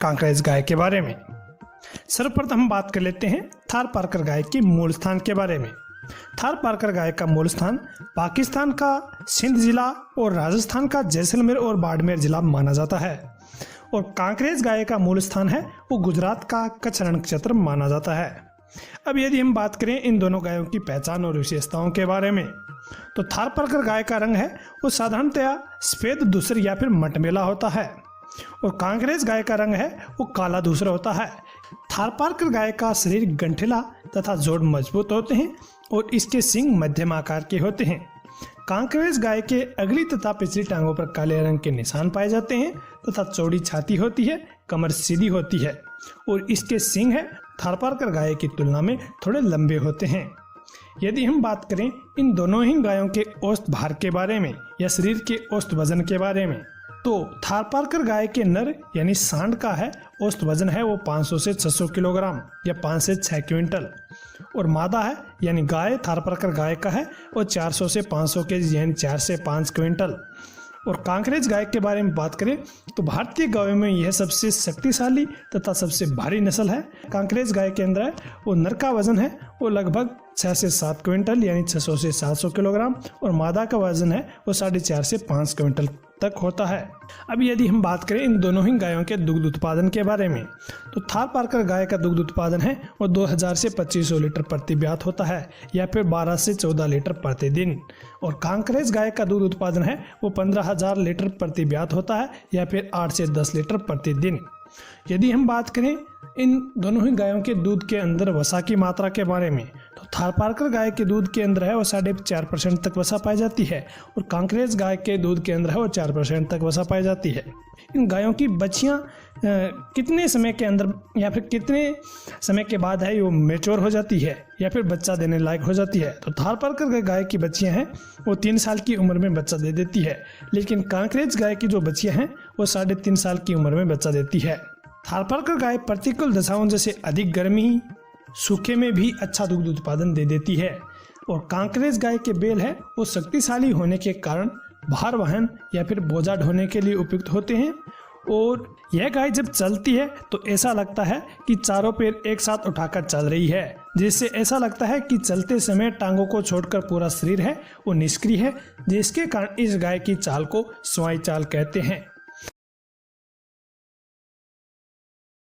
कांकरेज गाय के बारे में। सर्वप्रथम हम बात कर लेते हैं थारपारकर गाय के मूल स्थान के बारे में। थारपारकर गाय का मूल स्थान पाकिस्तान का सिंध जिला और राजस्थान का जैसलमेर और बाड़मेर जिला माना जाता है, और कांकरेज गाय का मूल स्थान है वो गुजरात का कच्छ रण क्षेत्र माना जाता है। अब यदि हम बात करें इन दोनों गायों की पहचान और विशेषताओं के बारे में, तो थारपारकर गाय का रंग है वो साधारणतया सफेद धूसर या फिर मटमैला होता है, और कांकरेज गाय का रंग है वो काला धूसर होता है। थारपारकर गाय का शरीर गंठिला तथा जोड़ मजबूत होते हैं और इसके सींग मध्यम आकार के होते हैं। कांकरेज गाय के अगली तथा पिछली टांगों पर काले रंग के निशान पाए जाते हैं तथा चौड़ी छाती होती है, कमर सीधी होती है और इसके सींग है थारपारकर गाय की तुलना में थोड़े लंबे होते हैं। यदि हम बात करें इन दोनों ही गायों के औसत भार के बारे में या शरीर के औसत वजन के बारे में, तो थारपारकर गाय के नर यानी सांड का है औसत वजन है वो 500 से 600 किलोग्राम या 5 से 6 क्विंटल, और मादा है यानी गाय थारपारकर गाय का है वो 400 से 500 केजी यानी 4 से 5 क्विंटल। और कांकरेज गाय के बारे में बात करें तो भारतीय गायों में यह सबसे शक्तिशाली तथा सबसे भारी नस्ल है। कांकरेज गाय के अंदर है वो नर का वजन है वो लगभग 6 से 7 क्विंटल यानी 600 से 700 किलोग्राम, और मादा का वजन है वो 4.5 से 5 क्विंटल तक होता है। अब यदि हम बात करें इन दोनों ही गायों के दुग्ध उत्पादन के बारे में, तो थारपारकर गाय का दुग्ध उत्पादन है वो 2000 से 2500 लीटर प्रति ब्यात होता है या फिर 12 से 14 लीटर प्रतिदिन, और कांकरेज गाय का दूध उत्पादन है वो 15,000 लीटर प्रति ब्यात होता है या फिर 8 से 10 लीटर प्रतिदिन। यदि हम बात करें इन दोनों ही गायों के दूध के अंदर वसा की मात्रा के बारे में, तो थारपारकर गाय के दूध के अंदर है वो 4.5% तक वसा पाई जाती है, और कांकरेज गाय के दूध के अंदर है वो 4% तक वसा पाई जाती है। इन गायों की बच्चियां कितने समय के अंदर या फिर कितने समय के बाद है वो मैच्योर हो जाती है या फिर बच्चा देने लायक हो जाती है, तो थारपारकर गाय की बच्चियां हैं वो 3 साल की उम्र में बच्चा दे देती है, लेकिन कांकरेज गाय की जो बच्चियां हैं वो 3.5 साल की उम्र में बच्चा देती है। थारपारकर गाय प्रतिकूल दशाओं जैसे अधिक गर्मी, सूखे में भी अच्छा दुग्ध उत्पादन दे देती है, और कांकरेज गाय के बैल है वो शक्तिशाली होने के कारण भार वहन या फिर बोझा ढोने के लिए उपयुक्त होते हैं, और यह गाय जब चलती है तो ऐसा लगता है कि चारों पैर एक साथ उठाकर चल रही है, जिससे ऐसा लगता है कि चलते समय टांगों को छोड़कर पूरा शरीर है वो निष्क्रिय है, जिसके कारण इस गाय की चाल को स्वाई चाल कहते हैं।